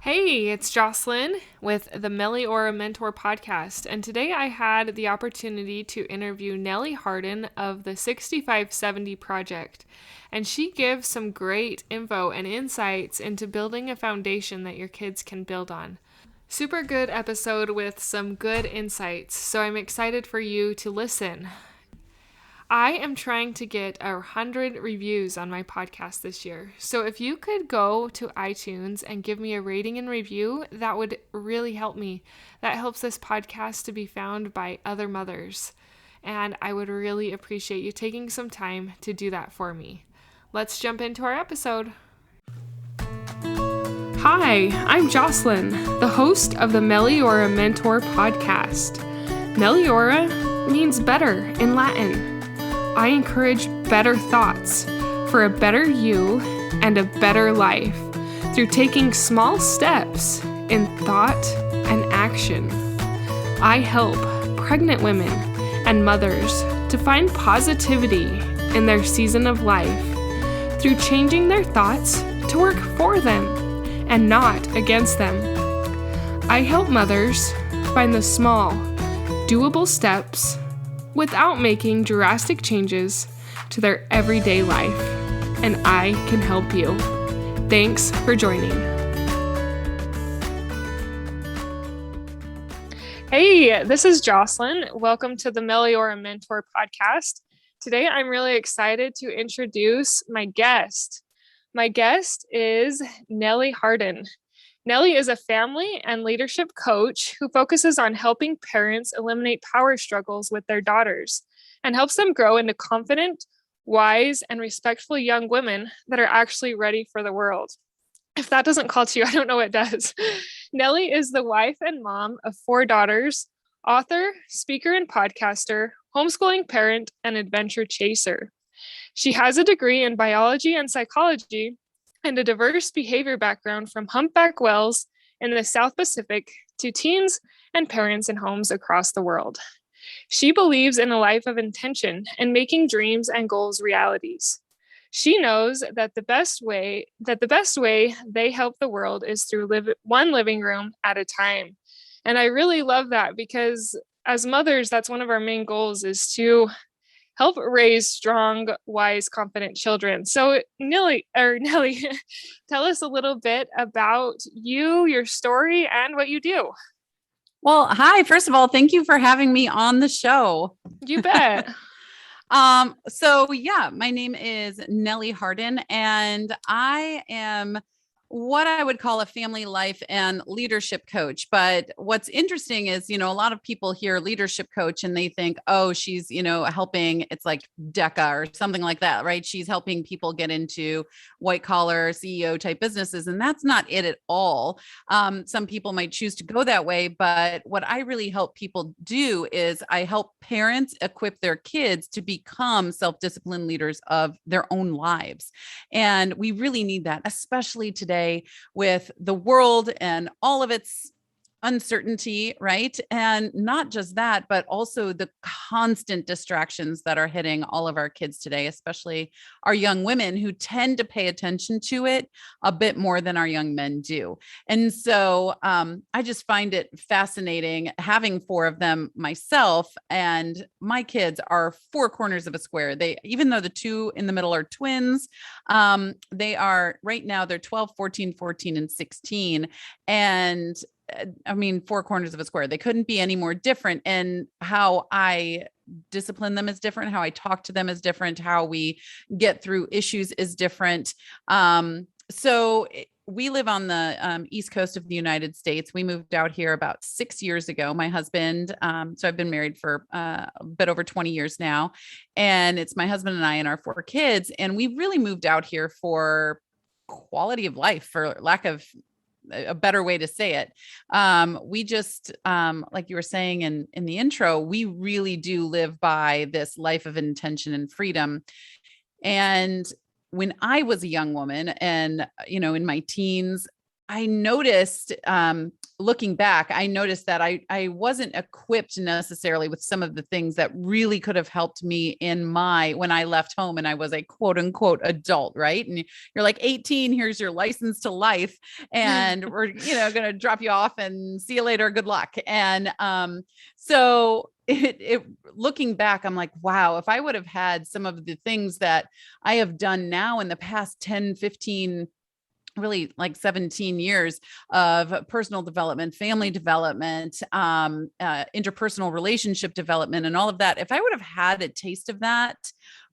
Hey, it's Jocelyn with the Melly or a Mentor podcast, and today I had the opportunity to interview Nellie Harden of the 6570 Project, and she gives some great info and insights into building a foundation that your kids can build on. Super good episode with some good insights, so I'm excited for you to listen. I am trying to get 100 reviews on my podcast this year. So if you could go to iTunes and give me a rating and review, that would really help me. That helps this podcast to be found by other mothers. And I would really appreciate you taking some time to do that for me. Let's jump into our episode. Hi, I'm Jocelyn, the host of the Meliora Mentor podcast. Meliora means better in Latin. I encourage better thoughts for a better you and a better life through taking small steps in thought and action. I help pregnant women and mothers to find positivity in their season of life through changing their thoughts to work for them and not against them. I help mothers find the small, doable steps without making drastic changes to their everyday life, and I can help you. Thanks for joining. Hey, this is Jocelyn. Welcome to the Meliora Mentor podcast. Today, I'm really excited to introduce my guest. My guest is Nellie Harden. Nellie is a family and leadership coach who focuses on helping parents eliminate power struggles with their daughters and helps them grow into confident, wise, and respectful young women that are actually ready for the world. If that doesn't call to you, I don't know what does. Nellie is the wife and mom of 4 daughters, author, speaker, and podcaster, homeschooling parent, and adventure chaser. She has a degree in biology and psychology and a diverse behavior background from humpback whales in the South Pacific to teens and parents in homes across the world. She believes in a life of intention and making dreams and goals realities. She knows that the best way they help the world is through one living room at a time. And I really love that because as mothers, that's one of our main goals is to help raise strong, wise, confident children. So Nellie, tell us a little bit about you, your story, and what you do. Well, hi. First of all, thank you for having me on the show. You bet. My name is Nellie Harden, and I am what I would call a family life and leadership coach. But what's interesting is, a lot of people hear leadership coach and they think, oh, she's, helping, it's like DECA or something like that, right? She's helping people get into white collar CEO type businesses. And that's not it at all. Some people might choose to go that way, but what I really help people do is I help parents equip their kids to become self-disciplined leaders of their own lives. And we really need that, especially today with the world and all of its uncertainty, right? And not just that, but also the constant distractions that are hitting all of our kids today, especially our young women who tend to pay attention to it a bit more than our young men do. And so I just find it fascinating having 4 of them myself, and my kids are 4 corners of a square. Even though the 2 in the middle are twins, they are right now, they're 12, 14, and 16. And 4 corners of a square. They couldn't be any more different. And how I discipline them is different. How I talk to them is different. How we get through issues is different. We live on the East Coast of the United States. We moved out here about 6 years ago. My husband, so I've been married for a bit over 20 years now. And it's my husband and I and our 4 kids. And we really moved out here for quality of life, for lack of a better way to say it. We just, like you were saying in the intro, we really do live by this life of intention and freedom. And when I was a young woman and, in my teens, I noticed, looking back, I noticed that I wasn't equipped necessarily with some of the things that really could have helped me when I left home and I was a quote unquote adult, right? And you're like 18, here's your license to life. And we're, going to drop you off and see you later. Good luck. And, so looking back, I'm like, wow, if I would have had some of the things that I have done now in the past 10, 15, really like 17 years of personal development, family development, interpersonal relationship development, and all of that. If I would have had a taste of that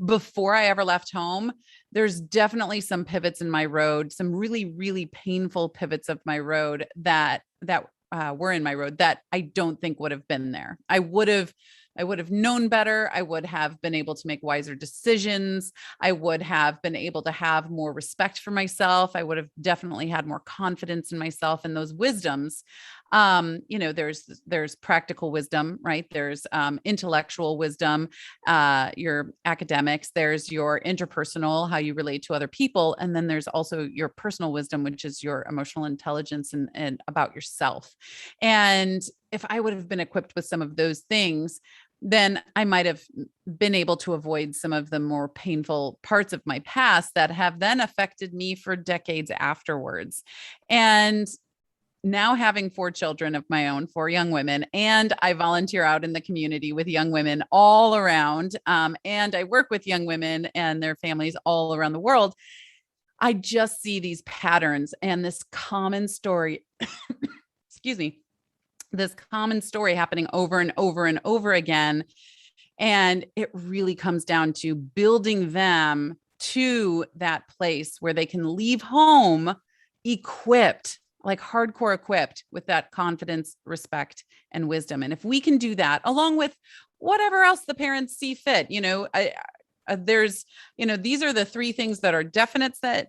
before I ever left home, there's definitely some pivots in my road, some really, really painful pivots of my road that were in my road that I don't think would have been there. I would have known better. I would have been able to make wiser decisions. I would have been able to have more respect for myself. I would have definitely had more confidence in myself and those wisdoms. There's practical wisdom, right? There's intellectual wisdom, your academics, there's your interpersonal, how you relate to other people. And then there's also your personal wisdom, which is your emotional intelligence and about yourself. And if I would have been equipped with some of those things, then I might have been able to avoid some of the more painful parts of my past that have then affected me for decades afterwards. And now having 4 children of my own, 4 young women, and I volunteer out in the community with young women all around, and I work with young women and their families all around the world. I just see these patterns and this common story, excuse me, this common story happening over and over and over again. And it really comes down to building them to that place where they can leave home equipped, like hardcore equipped with that confidence, respect, and wisdom. And if we can do that, along with whatever else the parents see fit, there's, these are the 3 things that are definites that,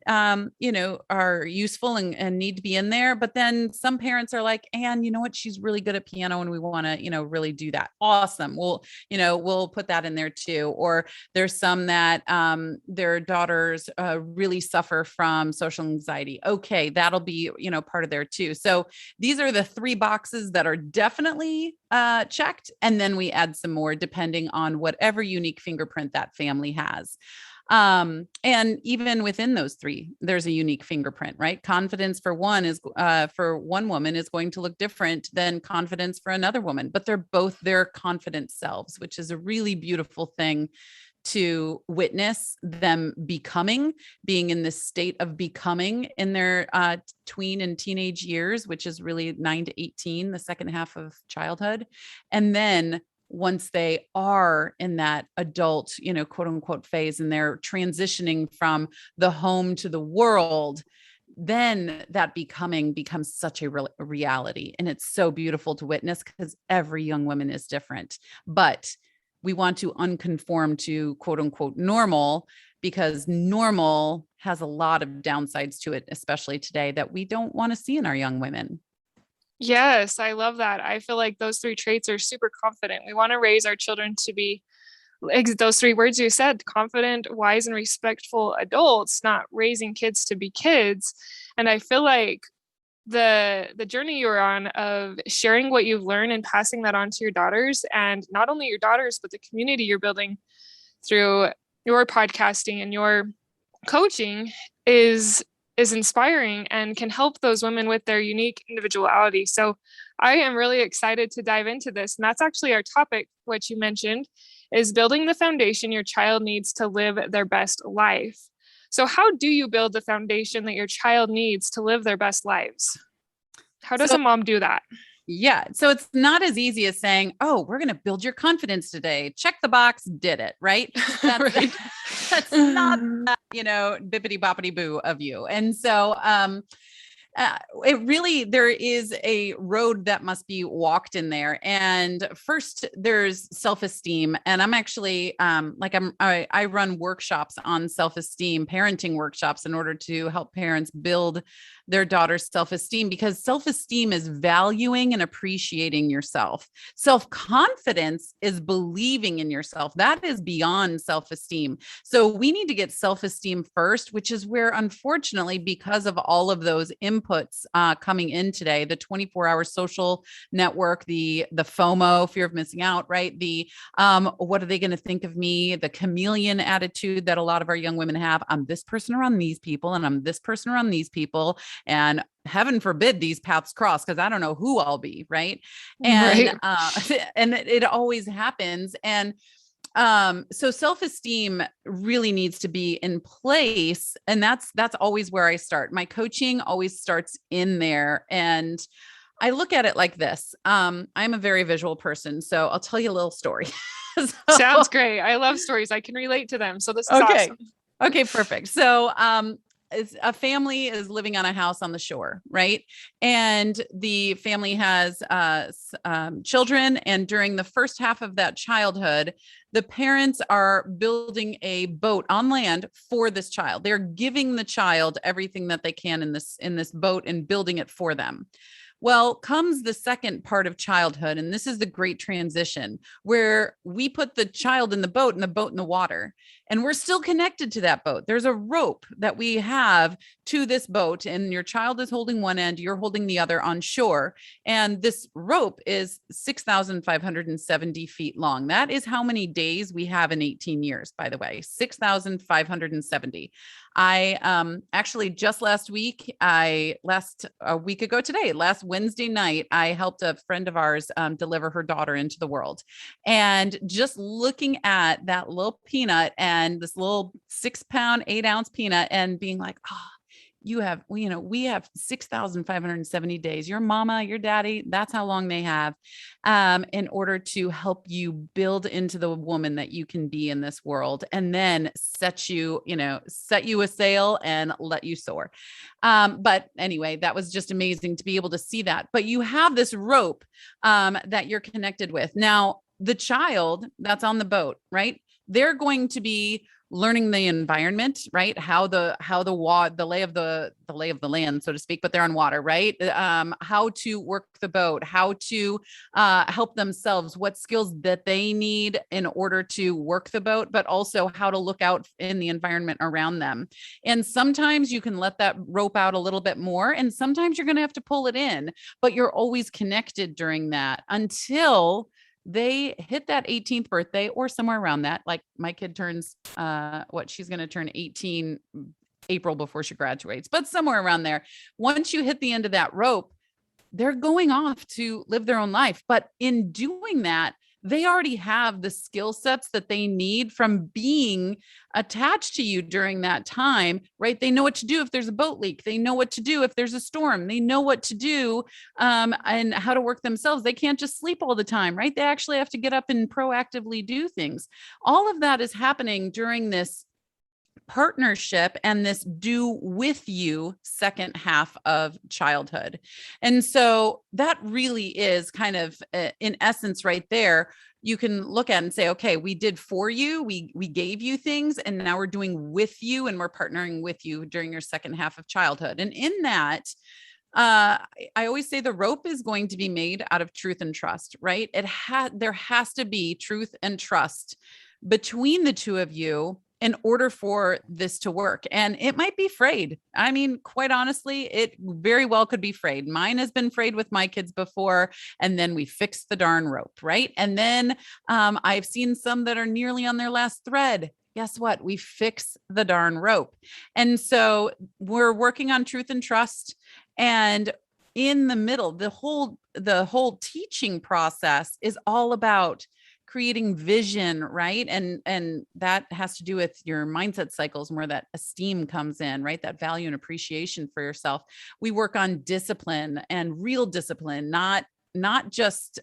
are useful and need to be in there. But then some parents are like, and you know what, she's really good at piano and we want to, really do that. Awesome. We'll put that in there too. Or there's some that, their daughters really suffer from social anxiety. Okay. That'll be, part of there too. So these are the 3 boxes that are definitely checked. And then we add some more depending on whatever unique fingerprint that family has. And even within those 3, there's a unique fingerprint, right? Confidence for one woman is going to look different than confidence for another woman, but they're both their confident selves, which is a really beautiful thing to witness them being in this state of becoming in their tween and teenage years, which is really 9 to 18, the second half of childhood. And then once they are in that adult, quote unquote phase, and they're transitioning from the home to the world, then that becoming becomes such a reality. And it's so beautiful to witness because every young woman is different. But we want to unconform to quote unquote normal, because normal has a lot of downsides to it, especially today, that we don't want to see in our young women. Yes, I love that. I feel like those 3 traits are super confident. We want to raise our children to be those 3 words you said: confident, wise, and respectful adults, not raising kids to be kids. And I feel like the journey you're on of sharing what you've learned and passing that on to your daughters, and not only your daughters, but the community you're building through your podcasting and your coaching is inspiring and can help those women with their unique individuality. So I am really excited to dive into this. And that's actually our topic, which you mentioned, is building the foundation your child needs to live their best life. So how do you build the foundation that your child needs to live their best lives? How does a mom do that? Yeah. So it's not as easy as saying, oh, we're going to build your confidence today. Check the box, did it. Right. That's, Right. that's not, bippity boppity boo of you. And so, there is a road that must be walked in there. And first there's self-esteem. And I'm actually, I run workshops on self-esteem, parenting workshops, in order to help parents build their daughter's self-esteem, because self-esteem is valuing and appreciating yourself. Self-confidence is believing in yourself. That is beyond self-esteem. So we need to get self-esteem first, which is where, unfortunately, because of all of those inputs coming in today, the 24-hour social network, the FOMO, fear of missing out, right? The what are they going to think of me? The chameleon attitude that a lot of our young women have. I'm this person around these people, and I'm this person around these people, and heaven forbid these paths cross, because I don't know who I'll be, right? And Right. and it always happens. And so self-esteem really needs to be in place, and that's always where I start. My coaching always starts in there, and I look at it like this. I'm a very visual person, so I'll tell you a little story. Sounds great. I love stories. I can relate to them. So this is Okay. awesome. Okay, perfect. So, a family is living on a house on the shore, right? And the family has children. And during the first half of that childhood, the parents are building a boat on land for this child. They're giving the child everything that they can in this boat and building it for them. Well, comes the second part of childhood, and this is the great transition where we put the child in the boat and the boat in the water, and we're still connected to that boat. There's a rope that we have to this boat, and your child is holding one end, you're holding the other on shore. And this rope is 6,570 feet long. That is how many days we have in 18 years, by the way, 6,570. I actually just last a week ago today, last Wednesday night, I helped a friend of ours deliver her daughter into the world. And just looking at that little peanut and this little 6-pound, 8-ounce peanut and being like, oh, we have 6,570 days. Your mama, your daddy, that's how long they have in order to help you build into the woman that you can be in this world, and then set you a sail and let you soar. But anyway, that was just amazing to be able to see that. But you have this rope that you're connected with. Now, the child that's on the boat, right? They're going to be learning the environment, right? How the lay of the land, so to speak, but they're on water, right? How to work the boat, how to help themselves, what skills that they need in order to work the boat, but also how to look out in the environment around them. And sometimes you can let that rope out a little bit more, and sometimes you're going to have to pull it in, but you're always connected during that until they hit that 18th birthday or somewhere around that. Like my kid turns, she's going to turn 18 April before she graduates, but somewhere around there. Once you hit the end of that rope, they're going off to live their own life. But in doing that, they already have the skill sets that they need from being attached to you during that time, right? They know what to do if there's a boat leak. They know what to do if there's a storm. They know what to do and how to work themselves. They can't just sleep all the time, right? They actually have to get up and proactively do things. All of that is happening during this partnership and this do with you second half of childhood. And so that really is kind of in essence right there. You can look at and say, okay, we did for you, we gave you things, and now we're doing with you, and we're partnering with you during your second half of childhood. And in that, I always say the rope is going to be made out of truth and trust, right? There has to be truth and trust between the two of you in order for this to work. And it might be frayed. I mean, quite honestly, it very well could be frayed. Mine has been frayed with my kids before, and then we fix the darn rope, right? And then I've seen some that are nearly on their last thread. Guess what? We fix the darn rope. And so we're working on truth and trust. And in the middle, the whole teaching process is all about creating vision, right? And that has to do with your mindset cycles and where that esteem comes in, right? That value and appreciation for yourself. We work on discipline and real discipline, not just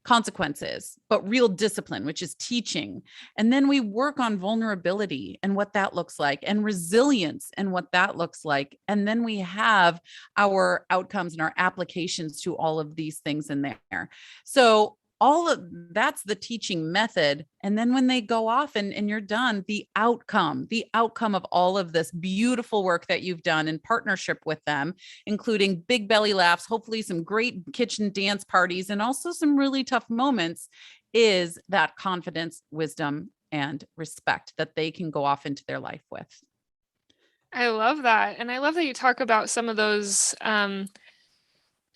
consequences, but real discipline, which is teaching. And then we work on vulnerability and what that looks like, and resilience and what that looks like. And then we have our outcomes and our applications to all of these things in there. So all of that's the teaching method. And then when they go off and you're done, the outcome of all of this beautiful work that you've done in partnership with them, including big belly laughs, hopefully some great kitchen dance parties, and also some really tough moments, is that confidence, wisdom, and respect that they can go off into their life with. I love that. And I love that you talk about some of those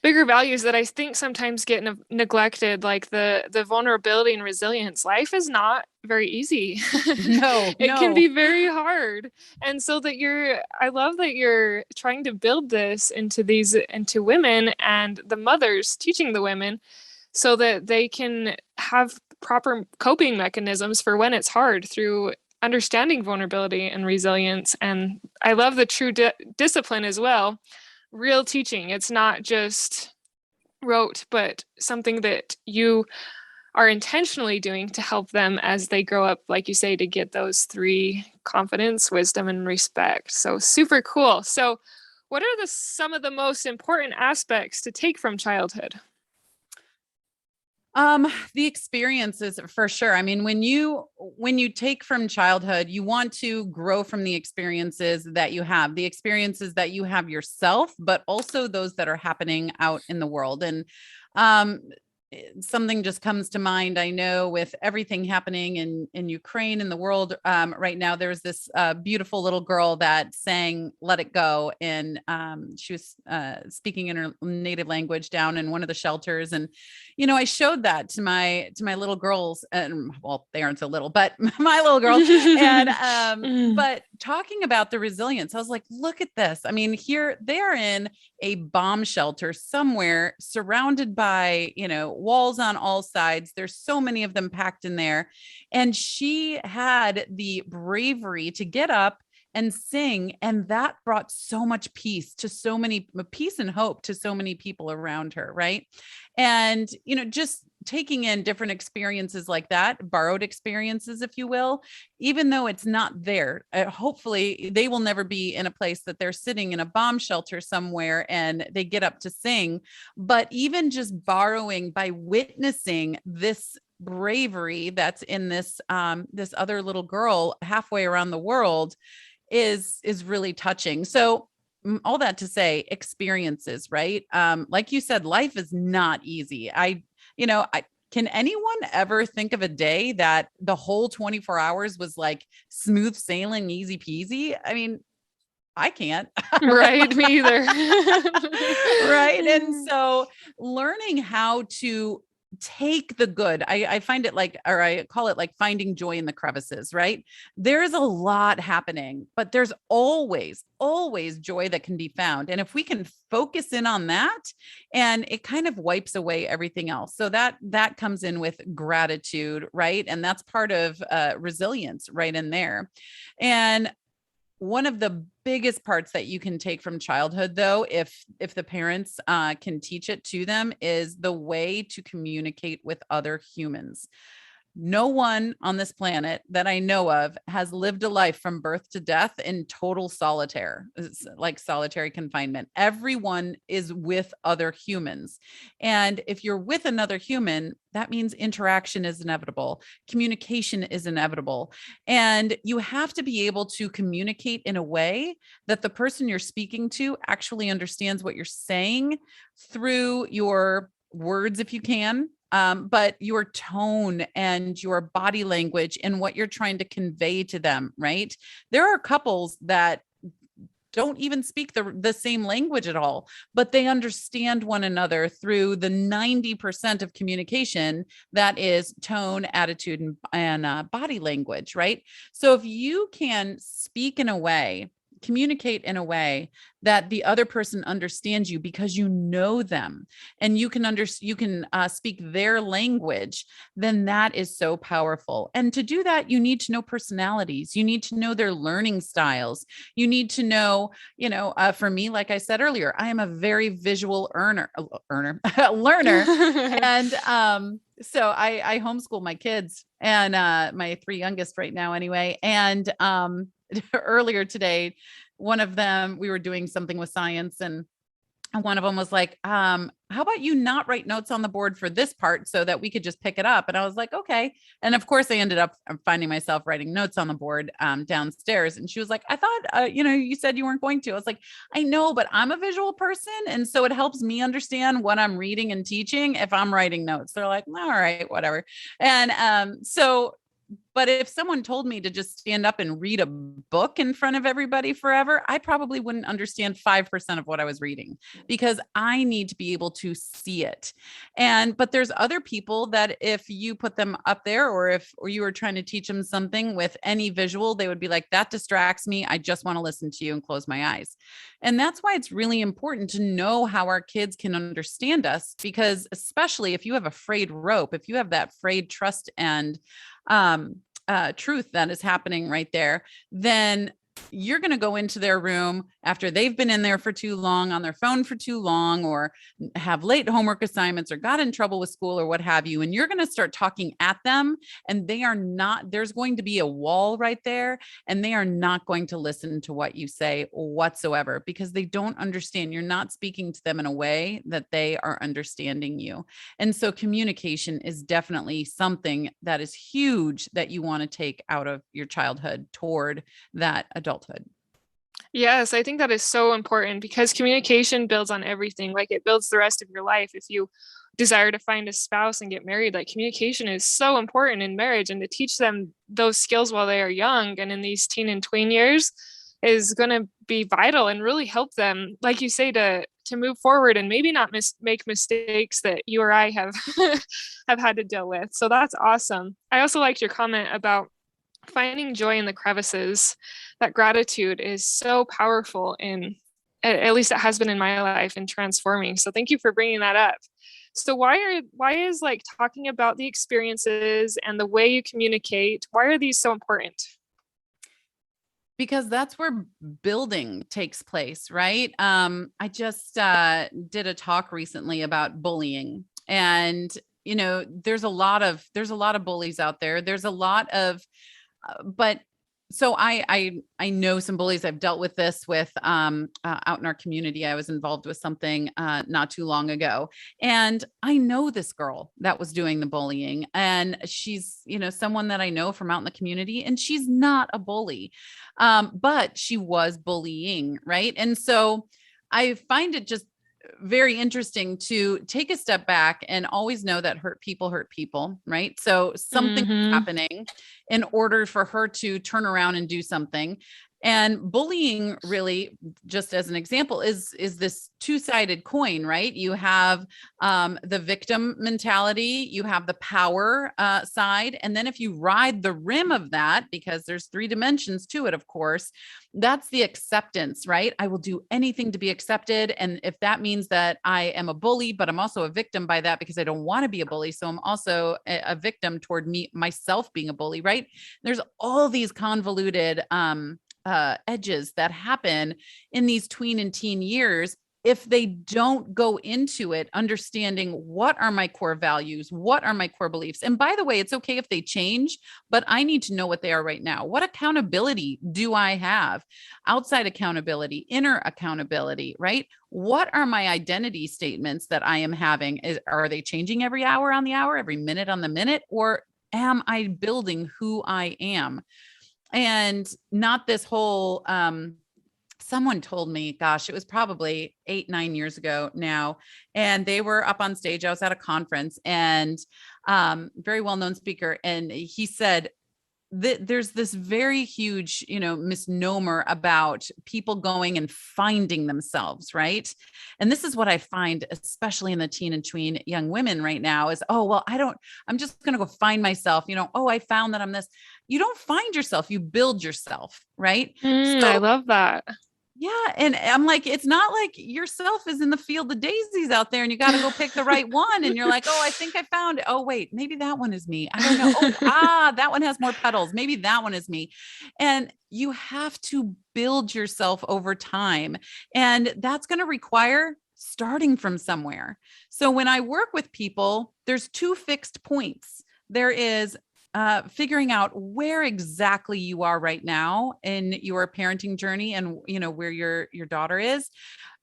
bigger values that I think sometimes get neglected, like the vulnerability and resilience. Life is not very easy. No, It can no. be very hard. And so that I love that you're trying to build this into women and the mothers teaching the women so that they can have proper coping mechanisms for when it's hard through understanding vulnerability and resilience. And I love the true discipline as well. Real teaching. It's not just rote, but something that you are intentionally doing to help them as they grow up, like you say, to get those three: confidence, wisdom, and respect. So super cool. So what are some of the most important aspects to take from childhood? The experiences for sure. I mean, when you take from childhood, you want to grow from the experiences that you have yourself, but also those that are happening out in the world. And um something just comes to mind. I know with everything happening in Ukraine and the world right now, there's this beautiful little girl that sang "Let It Go," and she was speaking in her native language down in one of the shelters. And I showed that to my little girls, and well, they aren't so little, but my little girl. And but talking about the resilience, I was like, look at this. I mean, here they are in a bomb shelter somewhere, surrounded by walls on all sides. There's so many of them packed in there. And she had the bravery to get up and sing. And that brought so much peace and hope to so many people around her. Right. And, just taking in different experiences like that, borrowed experiences, if you will, even though it's not there, hopefully they will never be in a place that they're sitting in a bomb shelter somewhere and they get up to sing. But even just borrowing by witnessing this bravery that's in this other little girl halfway around the world is really touching. So all that to say, experiences, right? Like you said, life is not easy. Can anyone ever think of a day that the whole 24 hours was like smooth sailing, easy peasy? I mean, I can't. Right, me either. Right. And so learning how to take the good, I find it like, or I call it like finding joy in the crevices, right? There's a lot happening, but there's always joy that can be found. And if we can focus in on that, and it kind of wipes away everything else. So that comes in with gratitude, right? And that's part of resilience right in there. And one of the biggest parts that you can take from childhood, though, if the parents can teach it to them, is the way to communicate with other humans. No one on this planet that I know of has lived a life from birth to death in total solitaire, like solitary confinement. Everyone is with other humans. And if you're with another human, that means interaction is inevitable. Communication is inevitable. And you have to be able to communicate in a way that the person you're speaking to actually understands what you're saying through your words, if you can, but your tone and your body language and what you're trying to convey to them, right? There are couples that don't even speak the same language at all, but they understand one another through the 90% of communication that is tone, attitude, and body language, right? So if you can communicate in a way that the other person understands you because you know them and you can speak their language, then that is so powerful. And to do that, you need to know personalities. You need to know their learning styles. You need to know, for me, like I said earlier, I am a very visual learner. And so I homeschool my kids, and my three youngest right now anyway. And earlier today, one of them, we were doing something with science, and And one of them was like, how about you not write notes on the board for this part so that we could just pick it up? And I was like, okay. And of course, I ended up finding myself writing notes on the board downstairs. And she was like, I thought, you said you weren't going to. I was like, I know, but I'm a visual person. And so it helps me understand what I'm reading and teaching if I'm writing notes. They're like, all right, whatever. And but if someone told me to just stand up and read a book in front of everybody forever, I probably wouldn't understand 5% of what I was reading because I need to be able to see it. But there's other people that if you put them up there or you were trying to teach them something with any visual, they would be like, that distracts me. I just want to listen to you and close my eyes. And that's why it's really important to know how our kids can understand us, because especially if you have a frayed rope, if you have that frayed trust and truth that is happening right there, then you're going to go into their room after they've been in there for too long, on their phone for too long, or have late homework assignments or got in trouble with school or what have you. And you're going to start talking at them and there's going to be a wall right there and they are not going to listen to what you say whatsoever because they don't understand. You're not speaking to them in a way that they are understanding you. And so communication is definitely something that is huge that you want to take out of your childhood toward that adulthood. Yes, I think that is so important because communication builds on everything. Like it builds the rest of your life. If you desire to find a spouse and get married, like communication is so important in marriage, and to teach them those skills while they are young and in these teen and tween years is going to be vital and really help them, like you say, to move forward and maybe not make mistakes that you or I have have had to deal with. So that's awesome. I also liked your comment about finding joy in the crevices. That gratitude is so powerful in, at least it has been in my life, and transforming. So thank you for bringing that up. So why is like talking about the experiences and the way you communicate, why are these so important? Because that's where building takes place, right? I just did a talk recently about bullying, and there's a lot of bullies out there. There's a lot of but so I know some bullies. I've dealt with this with out in our community. I was involved with something not too long ago, and I know this girl that was doing the bullying, and she's someone that I know from out in the community, and she's not a bully, but she was bullying, right? And so I find it just very interesting to take a step back and always know that hurt people, right? So something's happening in order for her to turn around and do something. And bullying, really, just as an example, is this two-sided coin, right? You have the victim mentality, you have the power side, and then if you ride the rim of that, because there's 3 dimensions to it, of course, that's the acceptance, right? I will do anything to be accepted, and if that means that I am a bully, but I'm also a victim by that because I don't want to be a bully, so I'm also a victim toward myself being a bully, right? There's all these convoluted edges that happen in these tween and teen years if they don't go into it understanding what are my core values, what are my core beliefs. And by the way, it's okay if they change, but I need to know what they are right now. What accountability do I have? Outside accountability, inner accountability, right? What are my identity statements that I am having? Are they changing every hour on the hour, every minute on the minute, or am I building who I am? And not this whole, someone told me, gosh, it was probably 8-9 years ago now. And they were up on stage. I was at a conference, and very well-known speaker. And he said, there's this very huge, misnomer about people going and finding themselves, right? And this is what I find, especially in the teen and tween young women right now, is, oh, well, I'm just going to go find myself, oh, I found that I'm this. You don't find yourself, you build yourself, right? I love that. Yeah. And I'm like, it's not like yourself is in the field of daisies out there and you got to go pick the right one. And you're like, oh, I think I found it. Oh, wait, maybe that one is me. I don't know. Oh, that one has more petals. Maybe that one is me. And you have to build yourself over time. And that's going to require starting from somewhere. So when I work with people, there's 2 fixed points. There is figuring out where exactly you are right now in your parenting journey and, where your daughter is.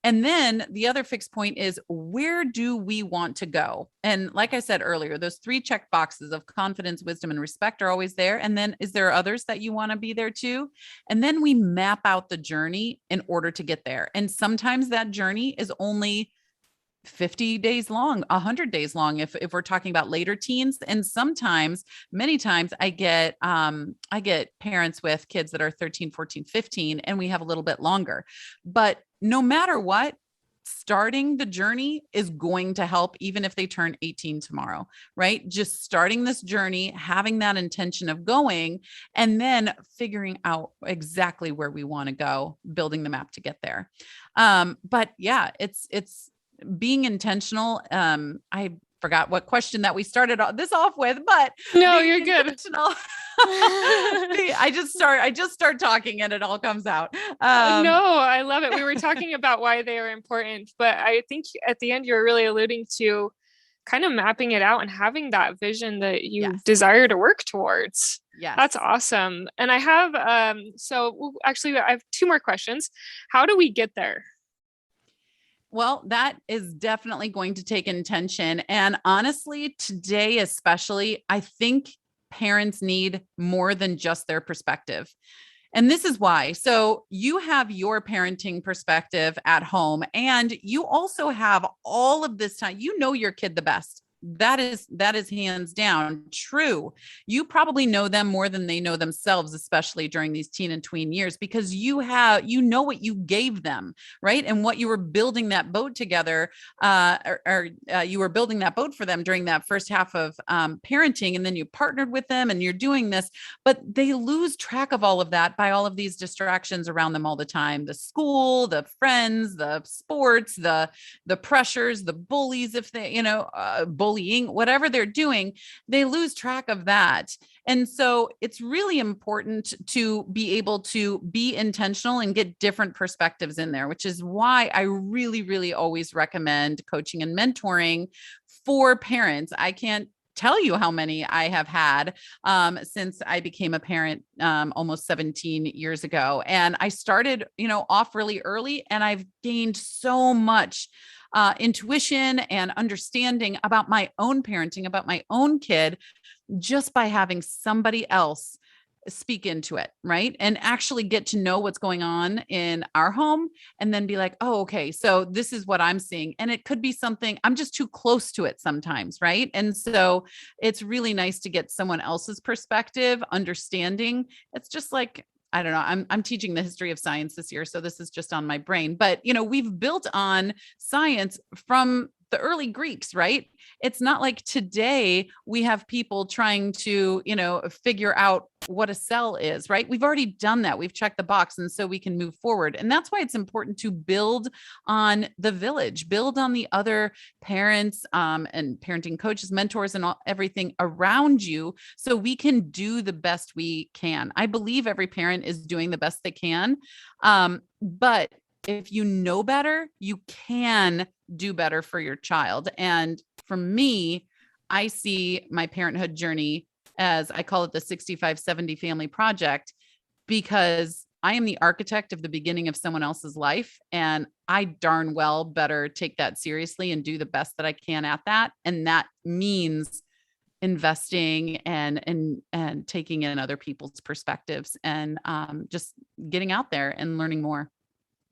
And then the other fixed point is, where do we want to go? And like I said earlier, those 3 check boxes of confidence, wisdom, and respect are always there. And then is there others that you want to be there too? And then we map out the journey in order to get there. And sometimes that journey is only 50 days long, 100 days long, if we're talking about later teens. And sometimes, many times I get parents with kids that are 13, 14, 15, and we have a little bit longer. But no matter what, starting the journey is going to help, even if they turn 18 tomorrow, right? Just starting this journey, having that intention of going, and then figuring out exactly where we want to go, building the map to get there. But yeah, it's being intentional. I forgot what question that we started this off with, but no, you're good. I just start talking and it all comes out. No, I love it. We were talking about why they are important, but I think at the end you were really alluding to kind of mapping it out and having that vision that you desire to work towards. Yes. That's awesome. And I have, actually I have 2 more questions. How do we get there? Well, that is definitely going to take intention. And honestly, today, especially, I think parents need more than just their perspective. And this is why. So you have your parenting perspective at home, and you also have all of this time. You know your kid the best. That is hands down true. You probably know them more than they know themselves, especially during these teen and tween years, because you know what you gave them, right? And what you were building that boat together, you were building that boat for them during that first half of parenting, and then you partnered with them and you're doing this, but they lose track of all of that by all of these distractions around them all the time: the school, the friends, the sports, the pressures, the bullies, if they, bullying, whatever they're doing, they lose track of that. And so it's really important to be able to be intentional and get different perspectives in there, which is why I really, really always recommend coaching and mentoring for parents. I can't tell you how many I have had since I became a parent almost 17 years ago. And I started, off really early, and I've gained so much intuition and understanding about my own parenting, about my own kid, just by having somebody else speak into it, right? And actually get to know what's going on in our home, and then be like, oh, okay, so this is what I'm seeing. And it could be something I'm just too close to it sometimes, right? And so it's really nice to get someone else's perspective, understanding. It's just like, I don't know. I'm teaching the history of science this year, so this is just on my brain. But, we've built on science from the early Greeks, right? It's not like today we have people trying to, figure out what a cell is, right? We've already done that. We've checked the box, and so we can move forward. And that's why it's important to build on the village, build on the other parents and parenting coaches, mentors, and everything around you, so we can do the best we can. I believe every parent is doing the best they can. But if you know better, you can do better for your child. And for me, I see my parenthood journey as, I call it the 65-70 family project, because I am the architect of the beginning of someone else's life. And I darn well better take that seriously and do the best that I can at that. And that means investing and taking in other people's perspectives, and just getting out there and learning more.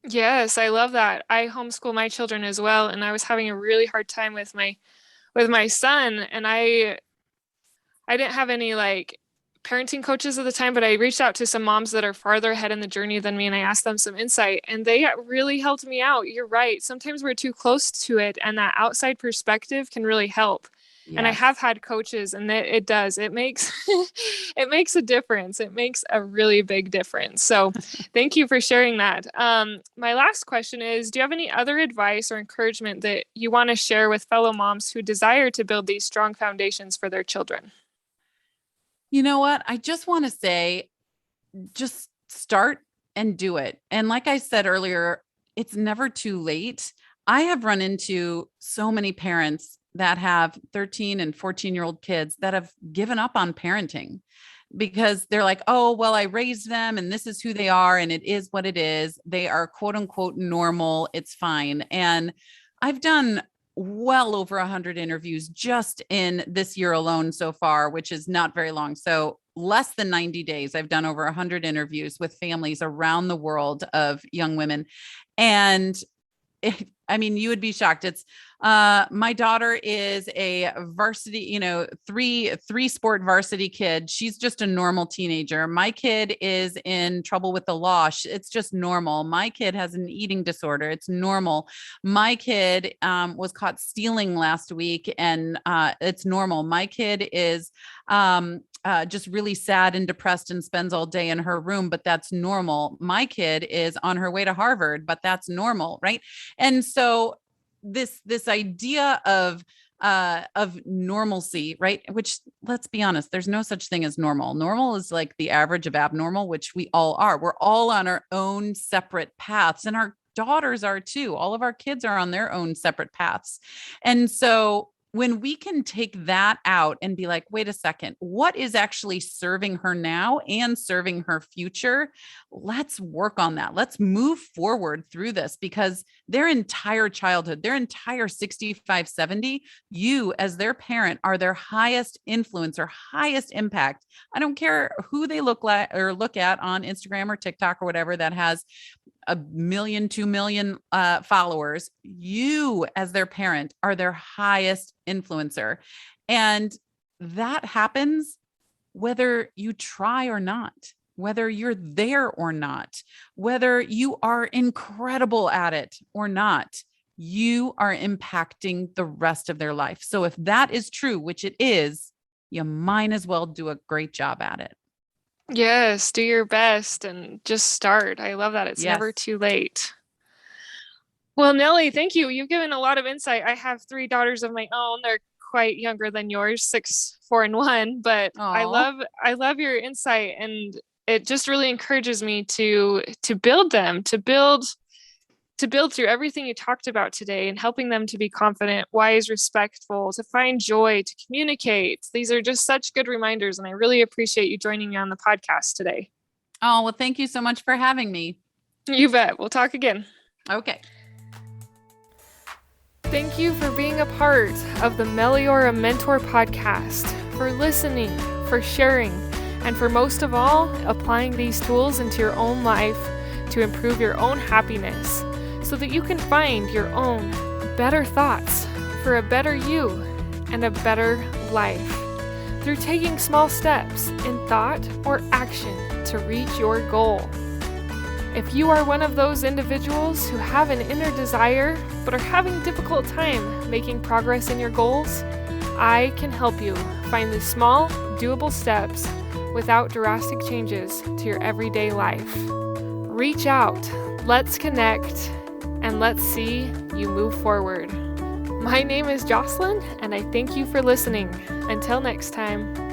Yes, I love that. I homeschool my children as well, and I was having a really hard time with my son, and I didn't have any parenting coaches at the time, but I reached out to some moms that are farther ahead in the journey than me, and I asked them some insight, and they really helped me out. You're right. Sometimes we're too close to it, and that outside perspective can really help. Yes. And I have had coaches, and it does. It makes it makes a difference. It makes a really big difference. So thank you for sharing that. My last question is, do you have any other advice or encouragement that you want to share with fellow moms who desire to build these strong foundations for their children? You know what? I just want to say, just start and do it. And like I said earlier, it's never too late. I have run into so many parents that have 13 and 14-year-old kids that have given up on parenting. because they're like, oh, well, I raised them and this is who they are. And it is what it is. They are quote unquote normal. It's fine. And I've done well over 100 interviews just in this year alone so far, which is not very long. So less than 90 days, I've done over 100 interviews with families around the world of young women. And you would be shocked. It's my daughter is a varsity, three sport varsity kid. She's just a normal teenager. My kid is in trouble with the law. It's just normal. My kid has an eating disorder. It's normal. My kid was caught stealing last week, and it's normal. My kid is just really sad and depressed and spends all day in her room, but that's normal. My kid is on her way to Harvard, but that's normal, right? And so this idea of normalcy, right? Which, let's be honest, there's no such thing as normal. Normal is like the average of abnormal, which we all are. We're all on our own separate paths, and our daughters are too. All of our kids are on their own separate paths. And so when we can take that out and be like, wait a second, what is actually serving her now and serving her future? Let's work on that. Let's move forward through this, because their entire childhood, their entire 65, 70, you as their parent are their highest influence or highest impact. I don't care who they look like or look at on Instagram or TikTok or whatever that has 1 million, 2 million followers. You as their parent are their highest influencer. And that happens whether you try or not, whether you're there or not, whether you are incredible at it or not. You are impacting the rest of their life. So if that is true, which it is, you might as well do a great job at it. Yes, do your best and just start. I love that. It's never too late. Well, Nellie, thank you. You've given a lot of insight. I have 3 daughters of my own. They're quite younger than yours, 6, 4, and 1. But Aww. I love your insight, and it just really encourages me to build them, to build through everything you talked about today, and helping them to be confident, wise, respectful, to find joy, to communicate. These are just such good reminders, and I really appreciate you joining me on the podcast today. Oh, well, thank you so much for having me. You bet. We'll talk again. Okay. Thank you for being a part of the Meliora Mentor podcast, for listening, for sharing, and for most of all, applying these tools into your own life to improve your own happiness, so that you can find your own better thoughts for a better you and a better life, through taking small steps in thought or action to reach your goal. If you are one of those individuals who have an inner desire but are having a difficult time making progress in your goals, I can help you find the small, doable steps without drastic changes to your everyday life. Reach out, let's connect, and let's see you move forward. My name is Jocelyn, and I thank you for listening. Until next time.